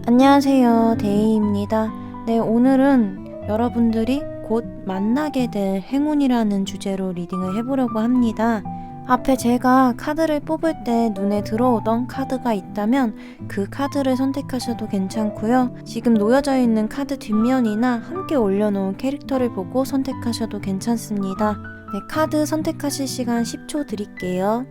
안녕하세요, 데이입니다. 네, 오늘은 여러분들이 곧 만나게 될 행운이라는 주제로 리딩을 해보려고 합니다. 앞에 제가 카드를 뽑을 때 눈에 들어오던 카드가 있다면 그 카드를 선택하셔도 괜찮고요. 지금 놓여져 있는 카드 뒷면이나 함께 올려놓은 캐릭터를 보고 선택하셔도 괜찮습니다. 네, 카드 선택하실 시간 10초 드릴게요.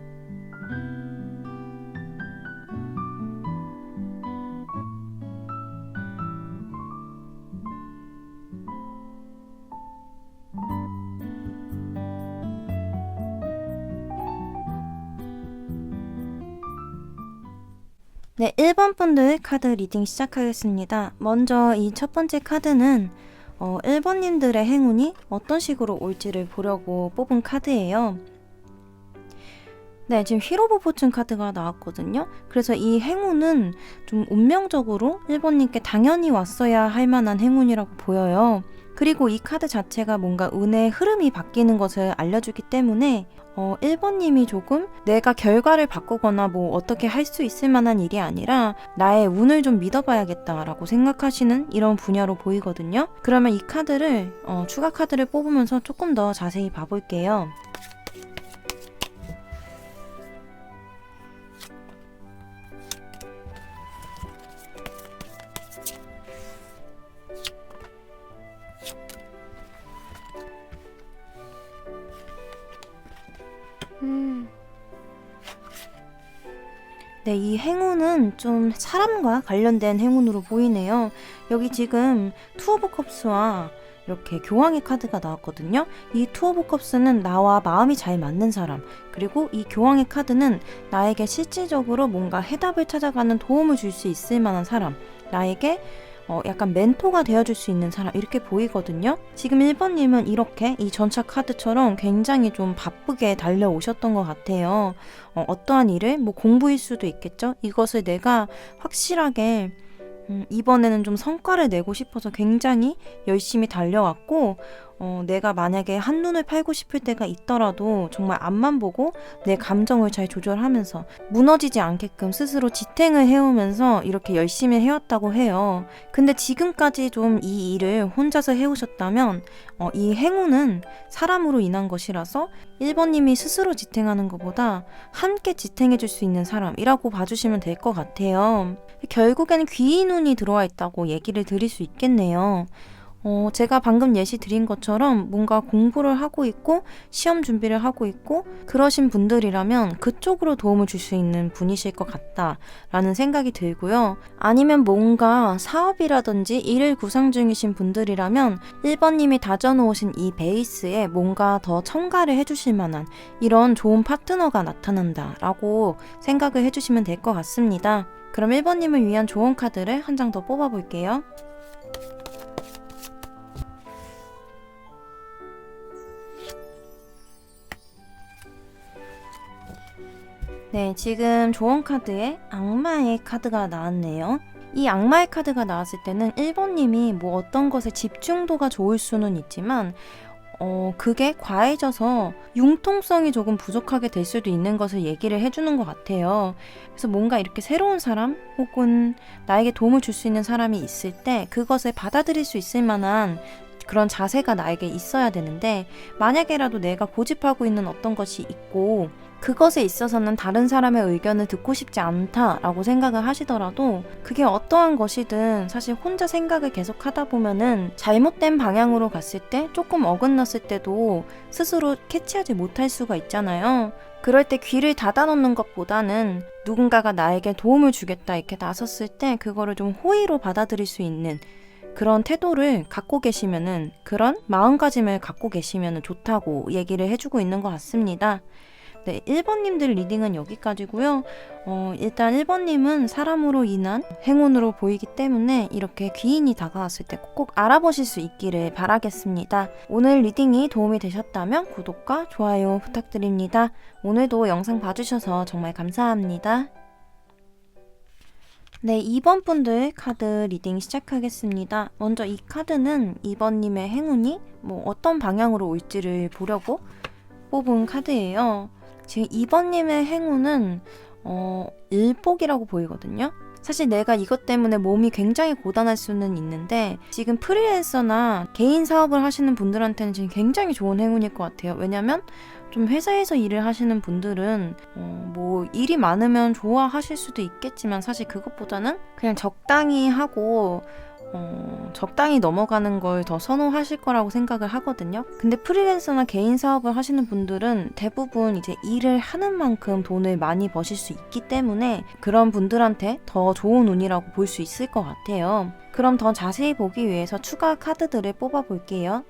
네, 1번 분들 카드 리딩 시작하겠습니다. 먼저 이 첫 번째 카드는 1번님들의 행운이 어떤 식으로 올지를 보려고 뽑은 카드예요. 네, 지금 휘로브 포춘 카드가 나왔거든요. 그래서 이 행운은 좀 운명적으로 1번님께 당연히 왔어야 할 만한 행운이라고 보여요. 그리고 이 카드 자체가 뭔가 운의 흐름이 바뀌는 것을 알려주기 때문에 1번님이 조금 내가 결과를 바꾸거나 뭐 어떻게 할 수 있을 만한 일이 아니라 나의 운을 좀 믿어봐야겠다라고 생각하시는 이런 분야로 보이거든요. 그러면 이 카드를 추가 카드를 뽑으면서 조금 더 자세히 봐볼게요. 네, 이 행운은 좀 사람과 관련된 행운으로 보이네요. 여기 지금 투 오브 컵스와 이렇게 교황의 카드가 나왔거든요. 이 투 오브 컵스는 나와 마음이 잘 맞는 사람, 그리고 이 교황의 카드는 나에게 실질적으로 뭔가 해답을 찾아가는 도움을 줄 수 있을 만한 사람, 나에게 약간 멘토가 되어줄 수 있는 사람, 이렇게 보이거든요. 지금 1번님은 이렇게 이 전차 카드처럼 굉장히 좀 바쁘게 달려오셨던 것 같아요. 어떠한 일을, 뭐 공부일 수도 있겠죠. 이것을 내가 확실하게 이번에는 좀 성과를 내고 싶어서 굉장히 열심히 달려왔고, 내가 만약에 한눈을 팔고 싶을 때가 있더라도 정말 앞만 보고 내 감정을 잘 조절하면서 무너지지 않게끔 스스로 지탱을 해오면서 이렇게 열심히 해왔다고 해요. 근데 지금까지 좀 이 일을 혼자서 해오셨다면 이 행운은 사람으로 인한 것이라서 1번님이 스스로 지탱하는 것보다 함께 지탱해줄 수 있는 사람이라고 봐주시면 될 것 같아요. 결국에는 귀인운이 들어와 있다고 얘기를 드릴 수 있겠네요. 제가 방금 예시 드린 것처럼 뭔가 공부를 하고 있고 시험 준비를 하고 있고 그러신 분들이라면 그쪽으로 도움을 줄 수 있는 분이실 것 같다라는 생각이 들고요. 아니면 뭔가 사업이라든지 일을 구상 중이신 분들이라면 1번님이 다져놓으신 이 베이스에 뭔가 더 첨가를 해주실 만한 이런 좋은 파트너가 나타난다라고 생각을 해주시면 될 것 같습니다. 그럼 1번님을 위한 조언 카드를 한 장 더 뽑아볼게요. 네, 지금 조언 카드에 악마의 카드가 나왔네요. 이 악마의 카드가 나왔을 때는 1번님이 뭐 어떤 것에 집중도가 좋을 수는 있지만 그게 과해져서 융통성이 조금 부족하게 될 수도 있는 것을 얘기를 해주는 것 같아요. 그래서 뭔가 이렇게 새로운 사람 혹은 나에게 도움을 줄 수 있는 사람이 있을 때 그것을 받아들일 수 있을 만한 그런 자세가 나에게 있어야 되는데, 만약에라도 내가 고집하고 있는 어떤 것이 있고 그것에 있어서는 다른 사람의 의견을 듣고 싶지 않다라고 생각을 하시더라도 그게 어떠한 것이든 사실 혼자 생각을 계속 하다 보면은 잘못된 방향으로 갔을 때 조금 어긋났을 때도 스스로 캐치하지 못할 수가 있잖아요. 그럴 때 귀를 닫아놓는 것보다는 누군가가 나에게 도움을 주겠다 이렇게 나섰을 때 그거를 좀 호의로 받아들일 수 있는 그런 태도를 갖고 계시면은, 그런 마음가짐을 갖고 계시면은 좋다고 얘기를 해주고 있는 것 같습니다. 네, 1번님들 리딩은 여기까지고요. 일단 1번님은 사람으로 인한 행운으로 보이기 때문에 이렇게 귀인이 다가왔을 때 꼭 알아보실 수 있기를 바라겠습니다. 오늘 리딩이 도움이 되셨다면 구독과 좋아요 부탁드립니다. 오늘도 영상 봐주셔서 정말 감사합니다. 네, 2번 분들 카드 리딩 시작하겠습니다. 먼저 이 카드는 2번님의 행운이 뭐 어떤 방향으로 올지를 보려고 뽑은 카드예요. 지금 2번님의 행운은 일복이라고 보이거든요. 사실 내가 이것 때문에 몸이 굉장히 고단할 수는 있는데 지금 프리랜서나 개인 사업을 하시는 분들한테는 지금 굉장히 좋은 행운일 것 같아요. 왜냐면 좀 회사에서 일을 하시는 분들은 뭐 일이 많으면 좋아하실 수도 있겠지만 사실 그것보다는 그냥 적당히 하고 적당히 넘어가는 걸 더 선호하실 거라고 생각을 하거든요. 근데 프리랜서나 개인 사업을 하시는 분들은 대부분 이제 일을 하는 만큼 돈을 많이 버실 수 있기 때문에 그런 분들한테 더 좋은 운이라고 볼 수 있을 것 같아요. 그럼 더 자세히 보기 위해서 추가 카드들을 뽑아 볼게요.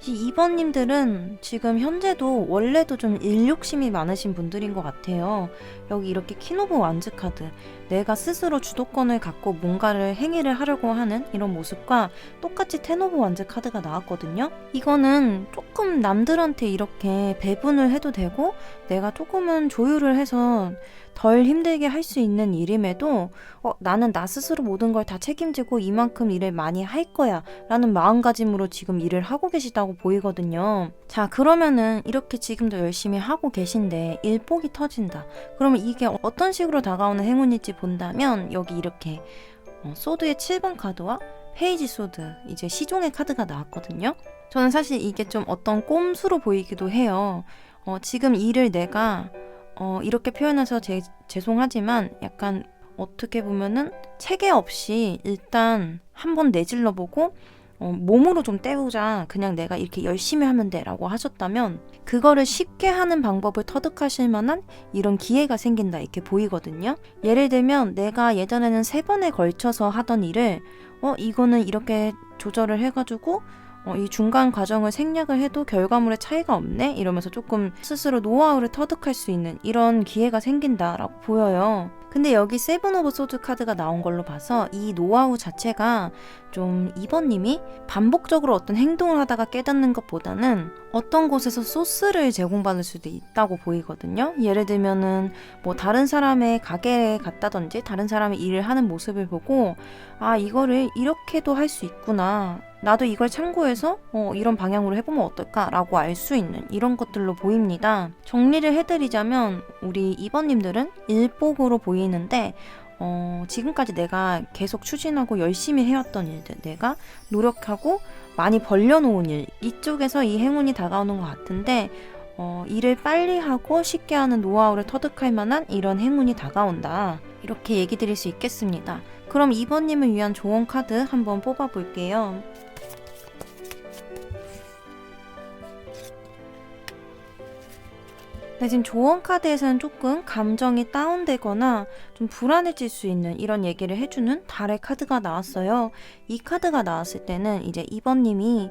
이 2번님들은 지금 현재도 원래도 좀 일 욕심이 많으신 분들인 것 같아요. 여기 이렇게 퀸 오브 완즈 카드, 내가 스스로 주도권을 갖고 뭔가를 행위를 하려고 하는 이런 모습과 똑같이 텐 오브 완즈 카드가 나왔거든요. 이거는 조금 남들한테 이렇게 배분을 해도 되고 내가 조금은 조율을 해서 덜 힘들게 할 수 있는 일임에도 나는 나 스스로 모든 걸 다 책임지고 이만큼 일을 많이 할 거야 라는 마음가짐으로 지금 일을 하고 계시다고 보이거든요. 자, 그러면은 이렇게 지금도 열심히 하고 계신데 일복이 터진다. 그러면 이게 어떤 식으로 다가오는 행운일지 본다면 여기 이렇게 소드의 7번 카드와 페이지 소드, 이제 시종의 카드가 나왔거든요. 저는 사실 이게 좀 어떤 꼼수로 보이기도 해요. 지금 일을 내가 이렇게 표현해서 죄송하지만 약간 어떻게 보면은 체계 없이 일단 한번 내질러보고 몸으로 좀 때우자, 그냥 내가 이렇게 열심히 하면 돼 라고 하셨다면 그거를 쉽게 하는 방법을 터득하실 만한 이런 기회가 생긴다 이렇게 보이거든요. 예를 들면 내가 예전에는 3번에 걸쳐서 하던 일을 이거는 이렇게 조절을 해가지고 이 중간 과정을 생략을 해도 결과물에 차이가 없네? 이러면서 조금 스스로 노하우를 터득할 수 있는 이런 기회가 생긴다라고 보여요. 근데 여기 세븐 오브 소드 카드가 나온 걸로 봐서 이 노하우 자체가 좀 2번님이 반복적으로 어떤 행동을 하다가 깨닫는 것보다는 어떤 곳에서 소스를 제공받을 수도 있다고 보이거든요. 예를 들면은 뭐 다른 사람의 가게에 갔다든지 다른 사람이 일을 하는 모습을 보고 이거를 이렇게도 할 수 있구나, 나도 이걸 참고해서 이런 방향으로 해보면 어떨까라고 알 수 있는 이런 것들로 보입니다. 정리를 해드리자면 우리 2번님들은 일복으로 보이는데 지금까지 내가 계속 추진하고 열심히 해왔던 일들, 내가 노력하고 많이 벌려놓은 일, 이쪽에서 이 행운이 다가오는 것 같은데 일을 빨리 하고 쉽게 하는 노하우를 터득할 만한 이런 행운이 다가온다, 이렇게 얘기 드릴 수 있겠습니다. 그럼 2번님을 위한 조언 카드 한번 뽑아볼게요. 네, 지금 조언 카드에서는 조금 감정이 다운되거나 좀 불안해질 수 있는 이런 얘기를 해주는 달의 카드가 나왔어요. 이 카드가 나왔을 때는 이제 2번님이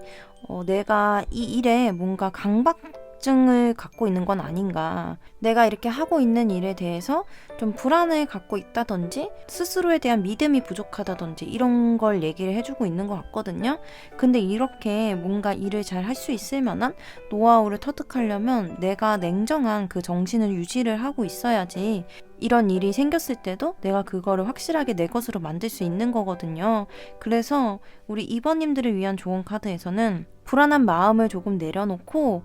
내가 이 일에 뭔가 강박증을 갖고 있는 건 아닌가, 내가 이렇게 하고 있는 일에 대해서 좀 불안을 갖고 있다든지 스스로에 대한 믿음이 부족하다든지 이런 걸 얘기를 해주고 있는 것 같거든요. 근데 이렇게 뭔가 일을 잘 할 수 있을 만한 노하우를 터득하려면 내가 냉정한 그 정신을 유지를 하고 있어야지 이런 일이 생겼을 때도 내가 그거를 확실하게 내 것으로 만들 수 있는 거거든요. 그래서 우리 2번님들을 위한 조언 카드에서는 불안한 마음을 조금 내려놓고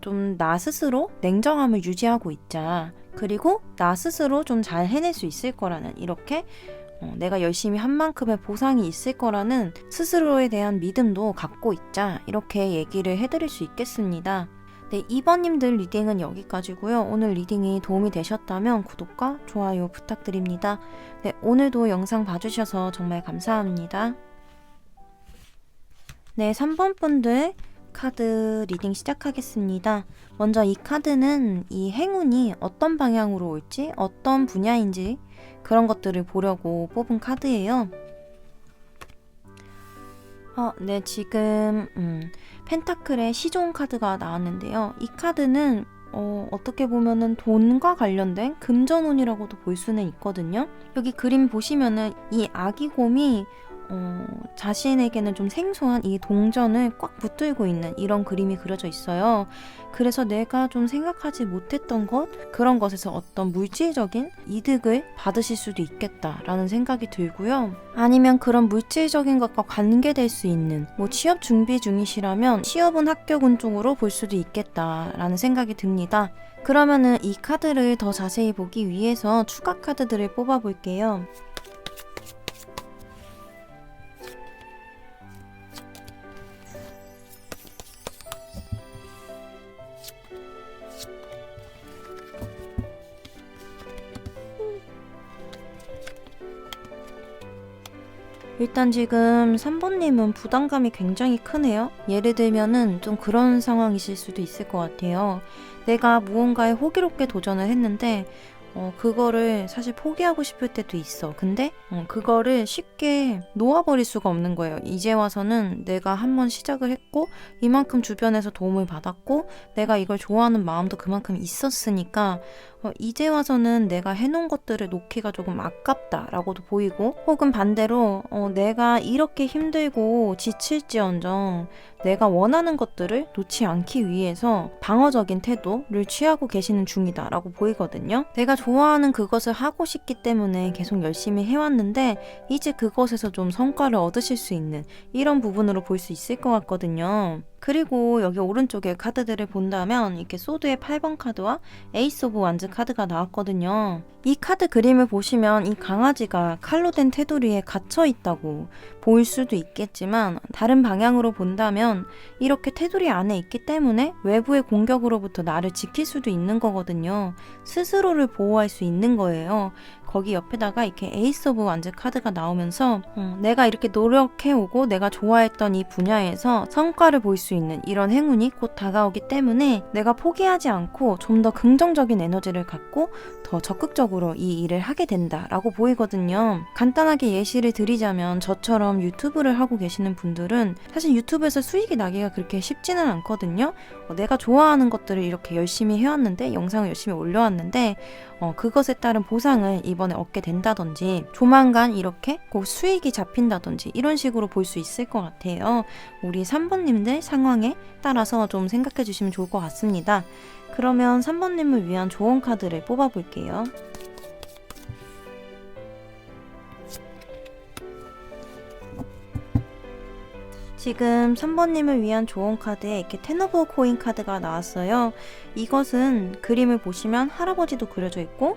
좀 나 스스로 냉정함을 유지하고 있자. 그리고 나 스스로 좀 잘 해낼 수 있을 거라는, 이렇게 내가 열심히 한 만큼의 보상이 있을 거라는 스스로에 대한 믿음도 갖고 있자, 이렇게 얘기를 해드릴 수 있겠습니다. 네, 2번님들 리딩은 여기까지고요. 오늘 리딩이 도움이 되셨다면 구독과 좋아요 부탁드립니다. 네, 오늘도 영상 봐주셔서 정말 감사합니다. 네, 3번 분들 카드 리딩 시작하겠습니다. 먼저 이 카드는 이 행운이 어떤 방향으로 올지, 어떤 분야인지 그런 것들을 보려고 뽑은 카드예요. 네, 지금 펜타클의 시종 카드가 나왔는데요. 이 카드는 어떻게 보면은 돈과 관련된 금전운이라고도 볼 수는 있거든요. 여기 그림 보시면은 이 아기곰이 자신에게는 좀 생소한 이 동전을 꽉 붙들고 있는 이런 그림이 그려져 있어요. 그래서 내가 좀 생각하지 못했던 그런 것에서 어떤 물질적인 이득을 받으실 수도 있겠다라는 생각이 들고요. 아니면 그런 물질적인 것과 관계될 수 있는 취업 준비 중이시라면 취업은 합격운 쪽으로 볼 수도 있겠다라는 생각이 듭니다. 그러면은 이 카드를 더 자세히 보기 위해서 추가 카드들을 뽑아 볼게요. 일단 지금 3번님은 부담감이 굉장히 크네요. 예를 들면은 좀 그런 상황이실 수도 있을 것 같아요. 내가 무언가에 호기롭게 도전을 했는데 그거를 사실 포기하고 싶을 때도 있어. 근데 그거를 쉽게 놓아버릴 수가 없는 거예요. 이제 와서는 내가 한번 시작을 했고 이만큼 주변에서 도움을 받았고 내가 이걸 좋아하는 마음도 그만큼 있었으니까 이제 와서는 내가 해놓은 것들을 놓기가 조금 아깝다라고도 보이고, 혹은 반대로 내가 이렇게 힘들고 지칠지언정 내가 원하는 것들을 놓지 않기 위해서 방어적인 태도를 취하고 계시는 중이다라고 보이거든요. 내가 좋아하는 그것을 하고 싶기 때문에 계속 열심히 해왔는데 이제 그것에서 좀 성과를 얻으실 수 있는 이런 부분으로 볼 수 있을 것 같거든요. 그리고 여기 오른쪽에 카드들을 본다면 이렇게 소드의 8번 카드와 에이스 오브 완즈 카드가 나왔거든요. 이 카드 그림을 보시면 이 강아지가 칼로 된 테두리에 갇혀 있다고 보일 수도 있겠지만, 다른 방향으로 본다면 이렇게 테두리 안에 있기 때문에 외부의 공격으로부터 나를 지킬 수도 있는 거거든요. 스스로를 보호할 수 있는 거예요. 거기 옆에다가 이렇게 에이스 오브 완즈 카드가 나오면서 내가 이렇게 노력해오고 내가 좋아했던 이 분야에서 성과를 볼 수 있는 이런 행운이 곧 다가오기 때문에 내가 포기하지 않고 좀 더 긍정적인 에너지를 갖고 더 적극적으로 이 일을 하게 된다라고 보이거든요. 간단하게 예시를 드리자면 저처럼 유튜브를 하고 계시는 분들은 사실 유튜브에서 수익이 나기가 그렇게 쉽지는 않거든요. 내가 좋아하는 것들을 이렇게 열심히 해왔는데, 영상을 열심히 올려왔는데 그것에 따른 보상을 이번에 얻게 된다든지 조만간 이렇게 꼭 수익이 잡힌다든지 이런 식으로 볼 수 있을 것 같아요. 우리 3번님들 상황에 따라서 좀 생각해 주시면 좋을 것 같습니다. 그러면 3번님을 위한 조언 카드를 뽑아 볼게요. 지금 3번님을 위한 조언 카드에 이렇게 텐 오브 코인 카드가 나왔어요. 이것은 그림을 보시면 할아버지도 그려져 있고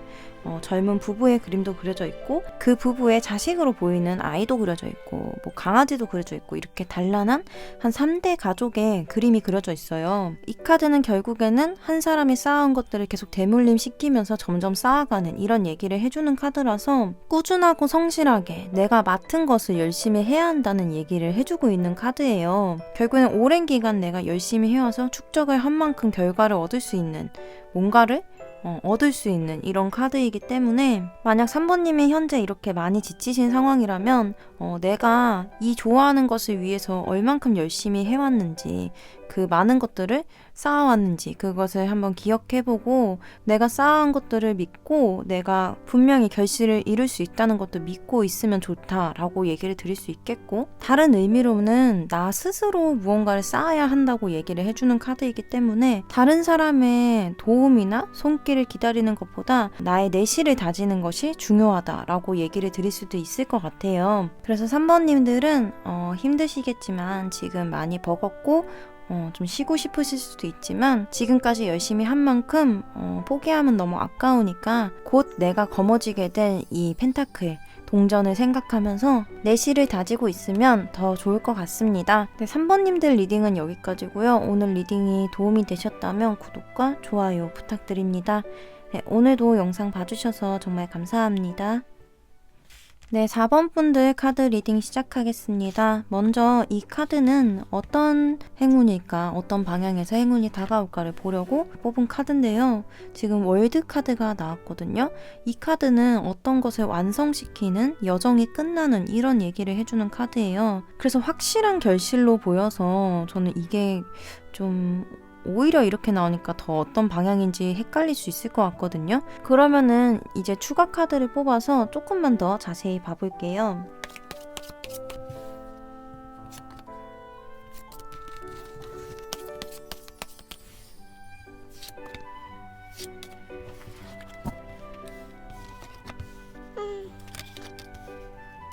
젊은 부부의 그림도 그려져 있고 그 부부의 자식으로 보이는 아이도 그려져 있고 강아지도 그려져 있고 이렇게 단란한 한 3대 가족의 그림이 그려져 있어요. 이 카드는 결국에는 한 사람이 쌓아온 것들을 계속 되물림 시키면서 점점 쌓아가는 이런 얘기를 해주는 카드라서 꾸준하고 성실하게 내가 맡은 것을 열심히 해야 한다는 얘기를 해주고 있는 카드예요. 결국에는 오랜 기간 내가 열심히 해와서 축적을 한 만큼 결과를 얻을 수 있는 뭔가를 얻을 수 있는 이런 카드이기 때문에, 만약 3번님이 현재 이렇게 많이 지치신 상황이라면 내가 이 좋아하는 것을 위해서 얼만큼 열심히 해왔는지, 그 많은 것들을 쌓아왔는지 그것을 한번 기억해보고 내가 쌓아온 것들을 믿고 내가 분명히 결실을 이룰 수 있다는 것도 믿고 있으면 좋다라고 얘기를 드릴 수 있겠고, 다른 의미로는 나 스스로 무언가를 쌓아야 한다고 얘기를 해주는 카드이기 때문에 다른 사람의 도움이나 손길을 기다리는 것보다 나의 내실을 다지는 것이 중요하다라고 얘기를 드릴 수도 있을 것 같아요. 그래서 3번님들은 힘드시겠지만 지금 많이 버겁고 좀 쉬고 싶으실 수도 있지만 지금까지 열심히 한 만큼 포기하면 너무 아까우니까 곧 내가 거머쥐게 될 이 펜타클 동전을 생각하면서 내실을 다지고 있으면 더 좋을 것 같습니다. 네, 3번님들 리딩은 여기까지고요. 오늘 리딩이 도움이 되셨다면 구독과 좋아요 부탁드립니다. 네, 오늘도 영상 봐주셔서 정말 감사합니다. 네, 4번 분들 카드 리딩 시작하겠습니다. 먼저 이 카드는 어떤 행운일까, 어떤 방향에서 행운이 다가올까를 보려고 뽑은 카드인데요. 지금 월드 카드가 나왔거든요. 이 카드는 어떤 것을 완성시키는 여정이 끝나는 이런 얘기를 해주는 카드예요. 그래서 확실한 결실로 보여서 저는 이게 좀 오히려 이렇게 나오니까 더 어떤 방향인지 헷갈릴 수 있을 것 같거든요. 그러면은 이제 추가 카드를 뽑아서 조금만 더 자세히 봐볼게요.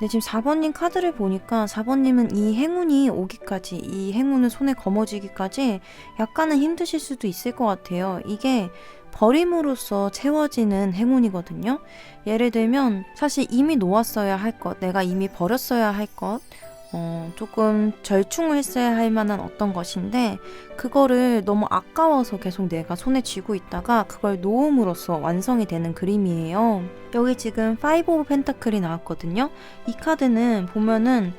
네, 지금 4번님 카드를 보니까 4번님은 이 행운이 오기까지, 이 행운을 손에 거머쥐기까지 약간은 힘드실 수도 있을 것 같아요. 이게 버림으로써 채워지는 행운이거든요. 예를 들면 사실 이미 놓았어야 할 것, 내가 이미 버렸어야 할 것, 조금 절충을 했어야 할 만한 어떤 것인데 그거를 너무 아까워서 계속 내가 손에 쥐고 있다가 그걸 놓음으로써 완성이 되는 그림이에요. 여기 지금 5 오브 펜타클이 나왔거든요. 이 카드는 보면은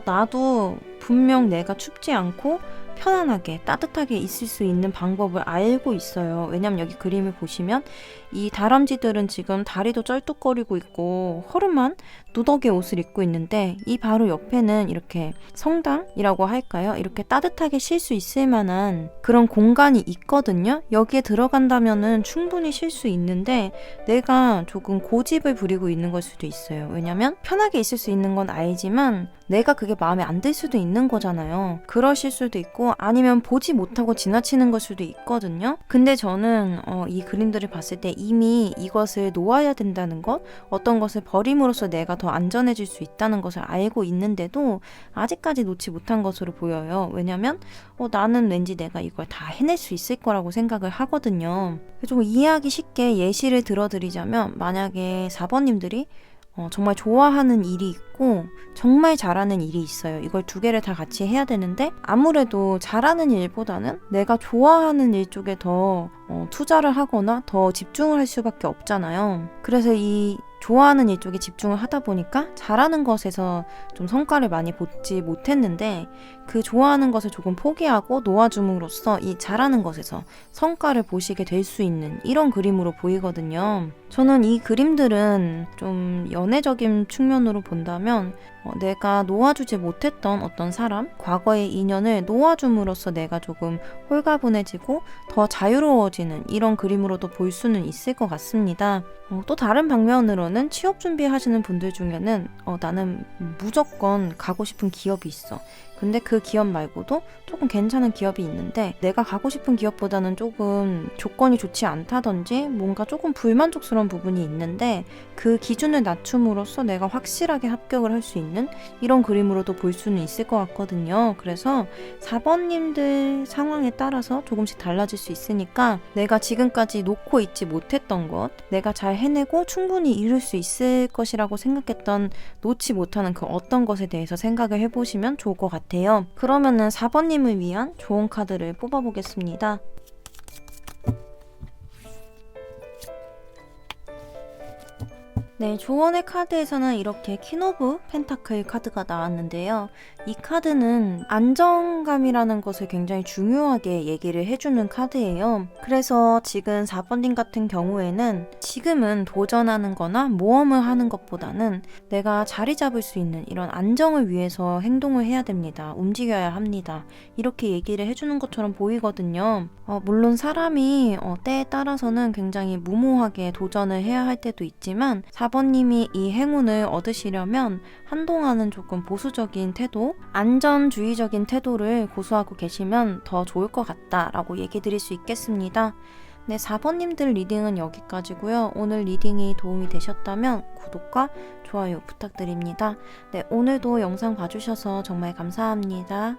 나도 분명 내가 춥지 않고 편안하게 따뜻하게 있을 수 있는 방법을 알고 있어요. 왜냐면 여기 그림을 보시면 이 다람쥐들은 지금 다리도 쩔뚝거리고 있고 허름한 누더기 옷을 입고 있는데 이 바로 옆에는 이렇게 성당이라고 할까요? 이렇게 따뜻하게 쉴 수 있을 만한 그런 공간이 있거든요. 여기에 들어간다면은 충분히 쉴 수 있는데 내가 조금 고집을 부리고 있는 걸 수도 있어요. 왜냐면 편하게 있을 수 있는 건 알지만 내가 그게 마음에 안 들 수도 있는 거잖아요. 그러실 수도 있고 아니면 보지 못하고 지나치는 걸 수도 있거든요. 근데 저는 이 그림들을 봤을 때 이미 이것을 놓아야 된다는 것, 어떤 것을 버림으로써 내가 더 안전해질 수 있다는 것을 알고 있는데도 아직까지 놓지 못한 것으로 보여요. 왜냐면 나는 왠지 내가 이걸 다 해낼 수 있을 거라고 생각을 하거든요. 좀 이해하기 쉽게 예시를 들어드리자면 만약에 4번님들이 정말 좋아하는 일이 있고 정말 잘하는 일이 있어요. 이걸 두 개를 다 같이 해야 되는데 아무래도 잘하는 일보다는 내가 좋아하는 일 쪽에 더 투자를 하거나 더 집중을 할 수밖에 없잖아요. 그래서 이 좋아하는 일 쪽에 집중을 하다 보니까 잘하는 것에서 좀 성과를 많이 보지 못했는데 그 좋아하는 것을 조금 포기하고 놓아줌으로써 이 잘하는 것에서 성과를 보시게 될 수 있는 이런 그림으로 보이거든요. 저는 이 그림들은 좀 연애적인 측면으로 본다면 내가 놓아주지 못했던 어떤 사람, 과거의 인연을 놓아줌으로써 내가 조금 홀가분해지고 더 자유로워지는 이런 그림으로도 볼 수는 있을 것 같습니다. 또 다른 방면으로는 취업 준비하시는 분들 중에는 나는 무조건 가고 싶은 기업이 있어. 근데 그 기업 말고도 조금 괜찮은 기업이 있는데 내가 가고 싶은 기업보다는 조금 조건이 좋지 않다든지 뭔가 조금 불만족스러운 부분이 있는데 그 기준을 낮춤으로써 내가 확실하게 합격을 할 수 있는 이런 그림으로도 볼 수는 있을 것 같거든요. 그래서 4번님들 상황에 따라서 조금씩 달라질 수 있으니까 내가 지금까지 놓고 있지 못했던 것, 내가 잘 해내고 충분히 이룰 수 있을 것이라고 생각했던 놓지 못하는 그 어떤 것에 대해서 생각을 해보시면 좋을 것 같아요. 그러면은 4번님을 위한 좋은 카드를 뽑아보겠습니다. 네, 조언의 카드에서는 이렇게 퀸 오브 펜타클 카드가 나왔는데요. 이 카드는 안정감이라는 것을 굉장히 중요하게 얘기를 해주는 카드예요. 그래서 지금 4번님 같은 경우에는 지금은 도전하는 거나 모험을 하는 것보다는 내가 자리 잡을 수 있는 이런 안정을 위해서 행동을 해야 됩니다. 움직여야 합니다. 이렇게 얘기를 해주는 것처럼 보이거든요. 물론 사람이 때에 따라서는 굉장히 무모하게 도전을 해야 할 때도 있지만 4번님이 이 행운을 얻으시려면 한동안은 조금 보수적인 태도, 안전주의적인 태도를 고수하고 계시면 더 좋을 것 같다라고 얘기 드릴 수 있겠습니다. 네, 4번님들 리딩은 여기까지고요. 오늘 리딩이 도움이 되셨다면 구독과 좋아요 부탁드립니다. 네, 오늘도 영상 봐주셔서 정말 감사합니다.